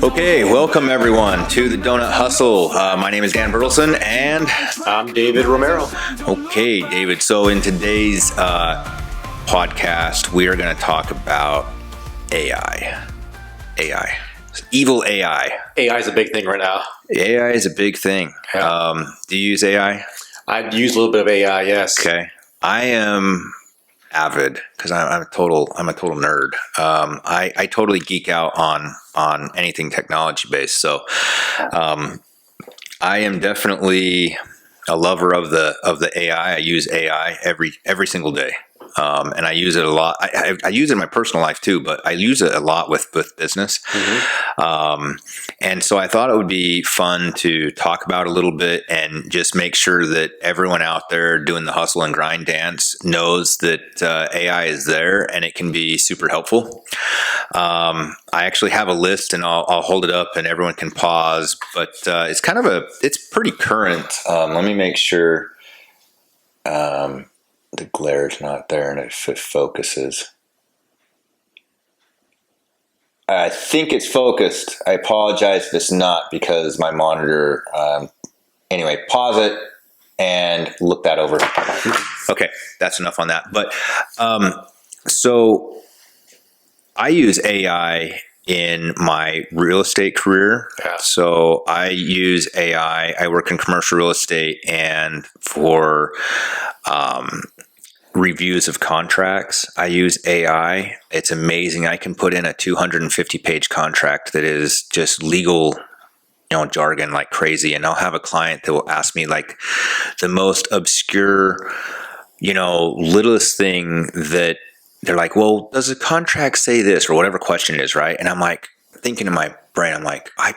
Okay, welcome everyone to the Donut Hustle. My name is Dan Bertelson and I'm David Romero. Okay, David. So in today's podcast, we are going to talk about AI. Evil AI. AI is a big thing right now. AI is a big thing. Yeah. Do you use AI? I use a little bit of AI, yes. Okay. I am avid because I'm a total nerd. I totally geek out on anything technology based. So I am definitely a lover of the AI. I use AI every single day. And I use it a lot. I use it in my personal life too, but I use it a lot with business. Mm-hmm. And so I thought it would be fun to talk about a little bit and just make sure that everyone out there doing the hustle and grind dance knows that AI is there and it can be super helpful. I actually have a list and I'll hold it up and everyone can pause, but it's pretty current. Let me make sure. The glare's not there and it focuses. I think it's focused. I apologize if it's not because my monitor. Anyway, pause it and look that over. Okay, that's enough on that. But so I use AI in my real estate career. Yeah. So I use AI. I work in commercial real estate and for reviews of contracts, I use AI. It's amazing. I can put in a 250-page contract that is just legal, jargon like crazy. And I'll have a client that will ask me like the most obscure, littlest thing that they're like, well, does the contract say this or whatever question it is, right? And I'm like thinking in my brain, I'm like, I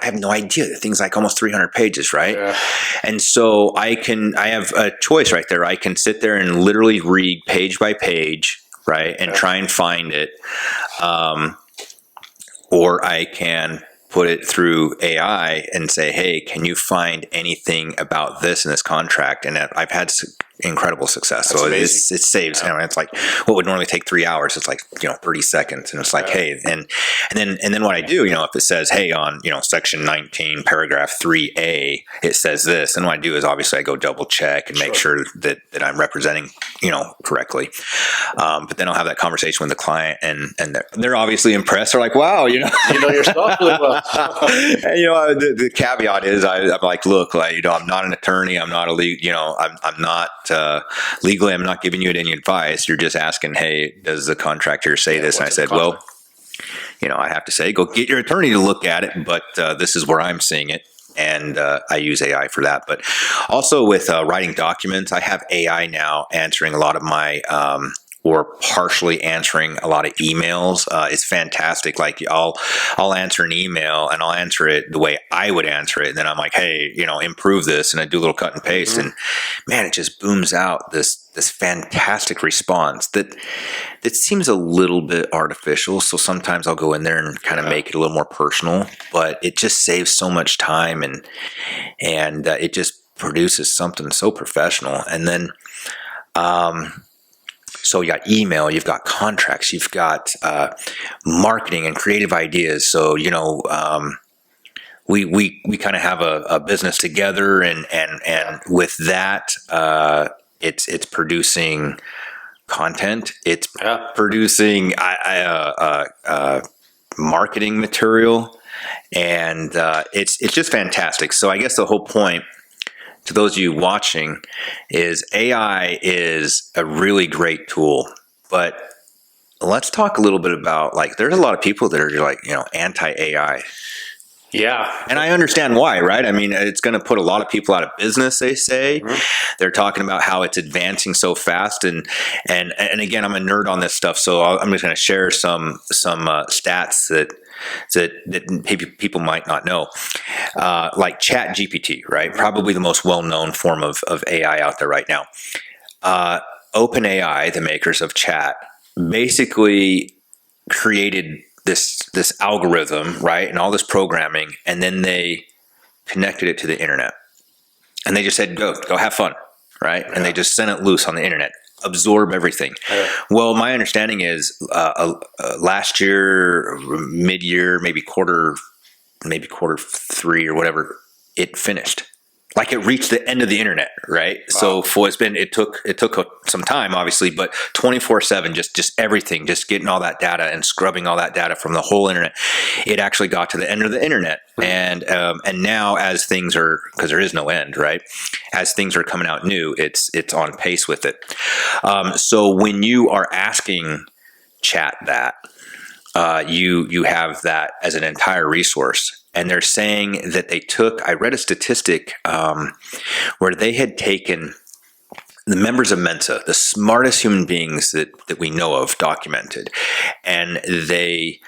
have no idea. The thing's like almost 300 pages, right? Yeah. And so I have a choice right there. I can sit there and literally read page by page, right? And try and find it. Or I can put it through AI and say, hey, can you find anything about this in this contract? And I've had incredible success. That's so it saves, it's like what would normally take 3 hours. It's like, 30 seconds. And it's like, hey, and then what I do, if it says, hey, on, section 19, paragraph 3A, it says this. And what I do is obviously I go double check and make sure that I'm representing, correctly. But then I'll have that conversation with the client and they're obviously impressed. They're like, wow, you know your stuff really well. And, the caveat is I'm like, look, I'm not an attorney. I'm not I'm not legally, I'm not giving you any advice. You're just asking, hey, does the contractor say this? And I said, well, I have to say, go get your attorney to look at it, but this is where I'm seeing it. And I use AI for that. But also with writing documents, I have AI now answering a lot of my or partially answering a lot of emails. It's fantastic. Like I'll answer an email and I'll answer it the way I would answer it. And then I'm like, hey, improve this. And I do a little cut and paste. Mm-hmm. And man, it just booms out this fantastic response that seems a little bit artificial. So sometimes I'll go in there and kind of make it a little more personal, but it just saves so much time and it just produces something so professional. And then, so you got email, you've got contracts, you've got marketing and creative ideas. So, we kind of have a business together and with that, it's producing content. It's producing marketing material, and it's just fantastic. So I guess the whole point to those of you watching is AI is a really great tool, but let's talk a little bit about there's a lot of people that are anti-AI. Yeah. And I understand why, right? I mean, it's going to put a lot of people out of business, they say. Mm-hmm. They're talking about how it's advancing so fast. And again, I'm a nerd on this stuff, so I'm just going to share some stats that people might not know. Like Chat GPT, right? Probably the most well-known form of AI out there right now. OpenAI, the makers of Chat, basically created this algorithm, right, and all this programming, and then they connected it to the internet, and they just said, "Go have fun," right? Yeah. And they just sent it loose on the internet. absorb everything. Well, my understanding is last year, mid-year, maybe quarter 3 or whatever, it finished. Like it reached the end of the internet, right? Wow. So it took some time, obviously, but 24/7, just everything, just getting all that data and scrubbing all that data from the whole internet. It actually got to the end of the internet, and now as things are, because there is no end, right? As things are coming out new, it's on pace with it. So when you are asking chat that, you have that as an entire resource. And they're saying that I read a statistic where they had taken the members of Mensa, the smartest human beings that we know of, documented, and they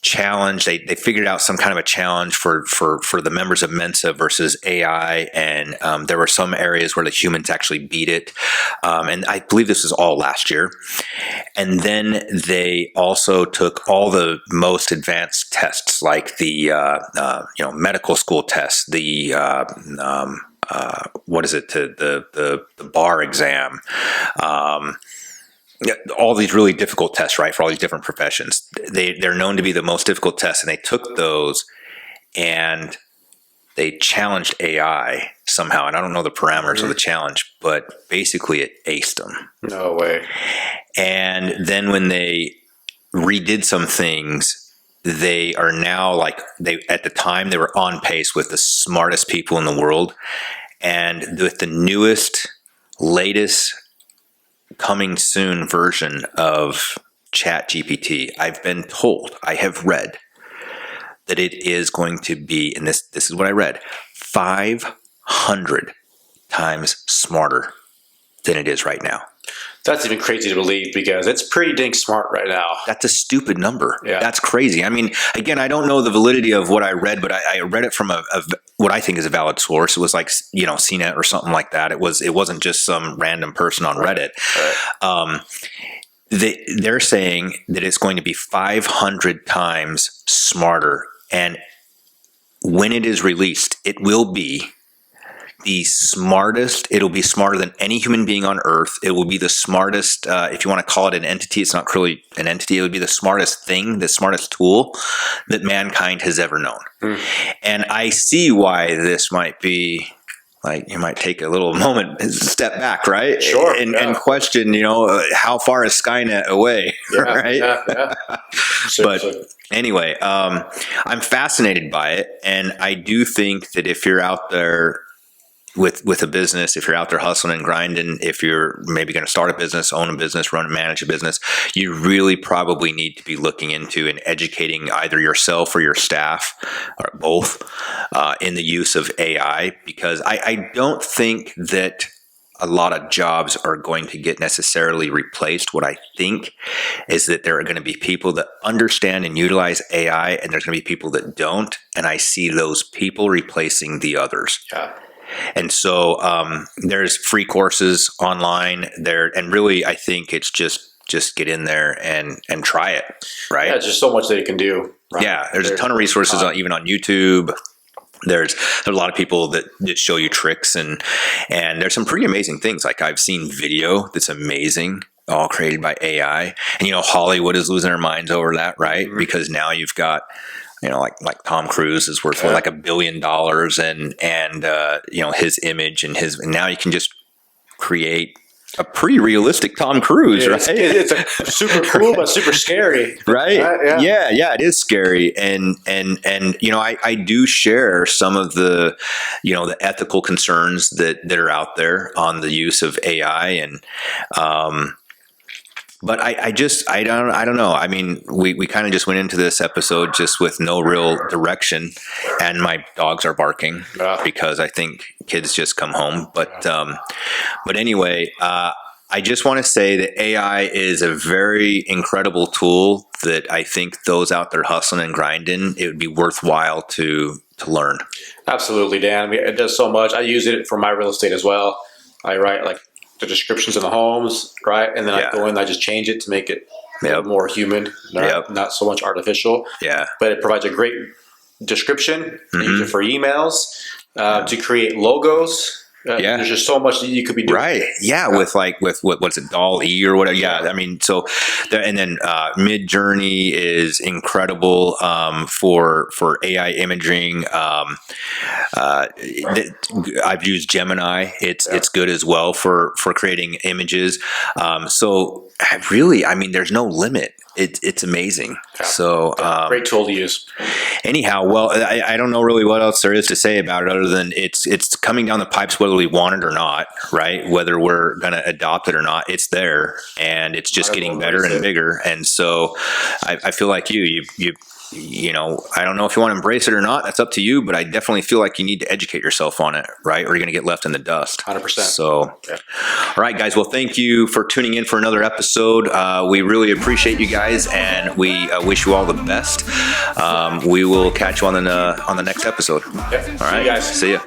challenge. They figured out some kind of a challenge for the members of Mensa versus AI, and there were some areas where the humans actually beat it. And I believe this was all last year. And then they also took all the most advanced tests, like the medical school tests, the the bar exam. All these really difficult tests, right, for all these different professions. They're known to be the most difficult tests, and they took those and they challenged AI somehow. And I don't know the parameters of the challenge, but basically it aced them. No way. And then when they redid some things, they are now at the time they were on pace with the smartest people in the world. And with the newest, latest, coming soon version of ChatGPT, I've been told, I have read that it is going to be, and this is what I read, 500 times smarter than it is right now. That's even crazy to believe, because it's pretty dang smart right now. That's a stupid number. Yeah. That's crazy. I mean, again, I don't know the validity of what I read, but I read it from what I think is a valid source. It was like, CNET or something like that. It wasn't just some random person on Reddit. Right. They're saying that it's going to be 500 times smarter, and when it is released, it will be the smartest. It'll be smarter than any human being on Earth. It will be the smartest, if you want to call it an entity. It's not really an entity. It would be the smartest thing, the smartest tool that mankind has ever known. And I see why this might be, like, you might take a little moment, step back, right? Sure. And question, how far is Skynet away, right? Yeah. But anyway, I'm fascinated by it. And I do think that if you're out there with a business, if you're out there hustling and grinding, if you're maybe going to start a business, own a business, run and manage a business, you really probably need to be looking into and educating either yourself or your staff, or both, in the use of AI, because I don't think that a lot of jobs are going to get necessarily replaced. What I think is that there are going to be people that understand and utilize AI, and there's going to be people that don't, and I see those people replacing the others. Yeah. And so there's free courses online there, and really I think it's just get in there and try it, right? Yeah, there's just so much that you can do. Right? Yeah, there's a ton of resources even on YouTube. There's a lot of people that show you tricks, and there's some pretty amazing things. Like, I've seen video that's amazing, all created by AI, and Hollywood is losing their minds over that, right? Mm-hmm. Because now you've got, like Tom Cruise is worth like $1 billion, and his image and now you can just create a pretty realistic Tom Cruise, right? It's a super cool, but super scary, right? Yeah, it is scary, and I do share some of the the ethical concerns that are out there on the use of AI, and but I don't know. I mean, we kind of just went into this episode just with no real direction, and my dogs are barking because I think kids just come home. But anyway, I just want to say that AI is a very incredible tool that I think those out there hustling and grinding, it would be worthwhile to learn. Absolutely, Dan. I mean, it does so much. I use it for my real estate as well. I write like the descriptions of the homes, right? And then I go in and I just change it to make it more human, not so much artificial. Yeah. But it provides a great description. Mm-hmm. I use it for emails, to create logos, There's just so much that you could be doing. Right. Yeah. With what's it, Doll E or whatever. Yeah. I mean, so, and then Mid Journey is incredible for AI imaging. I've used Gemini. It's good as well for creating images. So really, I mean, there's no limit. It's amazing. Yeah. So great tool to use. Anyhow, well, I don't know really what else there is to say about it other than it's coming down the pipes whether we want it or not, right? Whether we're going to adopt it or not, it's there, and it's just getting better and bigger. And so I feel like you know, I don't know if you want to embrace it or not. That's up to you, but I definitely feel like you need to educate yourself on it, right? Or you're going to get left in the dust. 100%. So, all right, guys. Well, thank you for tuning in for another episode. We really appreciate you guys, and we wish you all the best. We will catch you on the next episode. All right, see you guys. See ya.